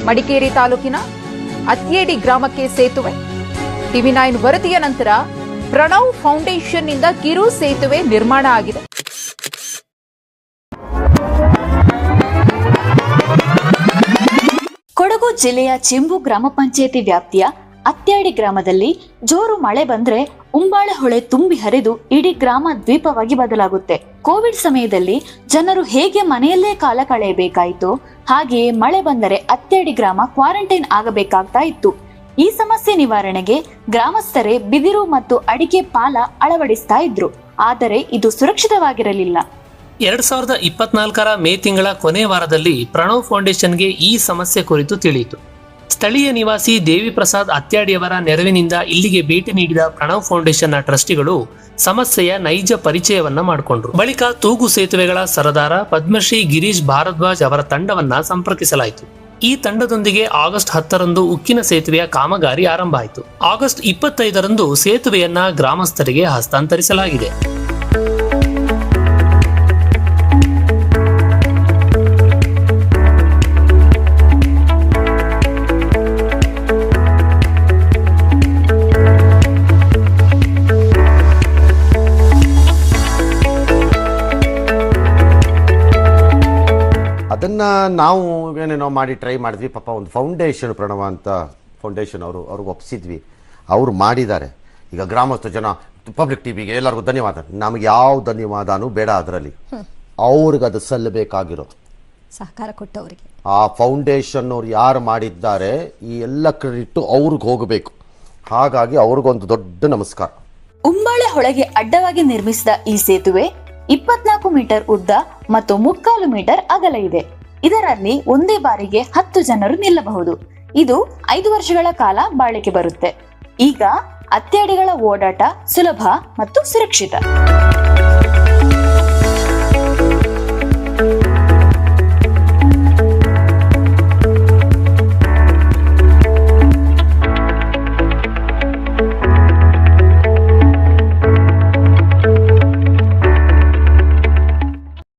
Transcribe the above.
ಮಡಿಕೇರಿ ತಾಲೂಕಿನ ಅತ್ಯೇಡಿ ಗ್ರಾಮಕ್ಕೆ ಸೇತುವೆ. ಟಿವಿ9 ವರದಿಯ ನಂತರ ಪ್ರಣವ್ ಫೌಂಡೇಶನ್ನಿಂದ ಕಿರು ಸೇತುವೆ ನಿರ್ಮಾಣ ಆಗಿದೆ. ಕೊಡಗು ಜಿಲ್ಲೆಯ ಚೆಂಬು ಗ್ರಾಮ ಪಂಚಾಯಿತಿ ವ್ಯಾಪ್ತಿಯ ಅತ್ಯಾಡಿ ಗ್ರಾಮದಲ್ಲಿ ಜೋರು ಮಳೆ ಬಂದ್ರೆ ಉಂಬಾಳೆ ಹೊಳೆ ತುಂಬಿ ಹರಿದು ಇಡೀ ಗ್ರಾಮ ದ್ವೀಪವಾಗಿ ಬದಲಾಗುತ್ತೆ. ಕೋವಿಡ್ ಸಮಯದಲ್ಲಿ ಜನರು ಹೇಗೆ ಮನೆಯಲ್ಲೇ ಕಾಲ ಕಳೆಯಬೇಕಾಯಿತು, ಹಾಗೆಯೇ ಮಳೆ ಬಂದರೆ ಅತ್ಯಾಡಿ ಗ್ರಾಮ ಕ್ವಾರಂಟೈನ್ ಆಗಬೇಕಾಗ್ತಾ ಇತ್ತು. ಈ ಸಮಸ್ಯೆ ನಿವಾರಣೆಗೆ ಗ್ರಾಮಸ್ಥರೇ ಬಿದಿರು ಮತ್ತು ಅಡಿಕೆ ಪಾಲ ಅಳವಡಿಸ್ತಾ ಇದ್ರು. ಆದರೆ ಇದು ಸುರಕ್ಷಿತವಾಗಿರಲಿಲ್ಲ. 2024 ಮೇ ತಿಂಗಳ ಕೊನೆ ವಾರದಲ್ಲಿ ಪ್ರಣವ್ ಫೌಂಡೇಶನ್ಗೆ ಈ ಸಮಸ್ಯೆ ಕುರಿತು ತಿಳಿಯಿತು. ಸ್ಥಳೀಯ ನಿವಾಸಿ ದೇವಿ ಪ್ರಸಾದ್ ಅತ್ಯಾಡಿಯವರ ನೆರವಿನಿಂದ ಇಲ್ಲಿಗೆ ಭೇಟಿ ನೀಡಿದ ಪ್ರಣವ್ ಫೌಂಡೇಶನ್ನ ಟ್ರಸ್ಟಿಗಳು ಸಮಸ್ಯೆಯ ನೈಜ ಪರಿಚಯವನ್ನ ಮಾಡಿಕೊಂಡ್ರು. ಬಳಿಕ ತೂಗು ಸೇತುವೆಗಳ ಸರದಾರ ಪದ್ಮಶ್ರೀ ಗಿರೀಶ್ ಭಾರದ್ವಾಜ್ ಅವರ ತಂಡವನ್ನ ಸಂಪರ್ಕಿಸಲಾಯಿತು. ಈ ತಂಡದೊಂದಿಗೆ ಆಗಸ್ಟ್ 10ರಂದು ಉಕ್ಕಿನ ಸೇತುವೆಯ ಕಾಮಗಾರಿ ಆರಂಭ ಆಯಿತು. ಆಗಸ್ಟ್ 25ರಂದು ಸೇತುವೆಯನ್ನ ಗ್ರಾಮಸ್ಥರಿಗೆ ಹಸ್ತಾಂತರಿಸಲಾಗಿದೆ. ಅದನ್ನು ನಾವು ಏನೇನೋ ಮಾಡಿ ಟ್ರೈ ಮಾಡಿದ್ವಿ. ಪಾಪ ಒಂದು ಫೌಂಡೇಶನ್, ಪ್ರಣವ ಅಂತ ಫೌಂಡೇಶನ್ ಅವ್ರಿಗೆ ಒಪ್ಪಿಸಿದ್ವಿ. ಅವರು ಮಾಡಿದ್ದಾರೆ. ಈಗ ಗ್ರಾಮಸ್ಥ ಜನ ಪಬ್ಲಿಕ್ ಟಿವಿಗೆ ಎಲ್ಲರಿಗೂ ಧನ್ಯವಾದ. ನಮಗೆ ಯಾವ ಧನ್ಯವಾದನೂ ಬೇಡ. ಅದರಲ್ಲಿ ಅವ್ರಿಗೆ ಅದು ಸಲ್ಲಬೇಕಾಗಿರೋದು ಸಹಕಾರ ಕೊಟ್ಟವರಿಗೆ. ಆ ಫೌಂಡೇಶನ್ ಅವ್ರು ಯಾರು ಮಾಡಿದ್ದಾರೆ ಈ ಎಲ್ಲ ಕ್ರೆಡಿಟ್ ಅವ್ರಿಗೆ ಹೋಗಬೇಕು. ಹಾಗಾಗಿ ಅವ್ರಿಗೊಂದು ದೊಡ್ಡ ನಮಸ್ಕಾರ. ಉಂಬಾಳೆ ಹೊಳೆಗೆ ಅಡ್ಡವಾಗಿ ನಿರ್ಮಿಸಿದ ಈ ಸೇತುವೆ 24 ಮೀಟರ್ ಉದ್ದ ಮತ್ತು 3/4 ಮೀಟರ್ ಅಗಲ ಇದೆ. ಇದರಲ್ಲಿ ಒಂದೇ ಬಾರಿಗೆ 10 ಜನರು ನಿಲ್ಲಬಹುದು. ಇದು 5 ವರ್ಷಗಳ ಕಾಲ ಬಾಳಿಕೆ ಬರುತ್ತೆ. ಈಗ ಅತ್ಯಾಡಿಗಳ ಓಡಾಟ ಸುಲಭ ಮತ್ತು ಸುರಕ್ಷಿತ.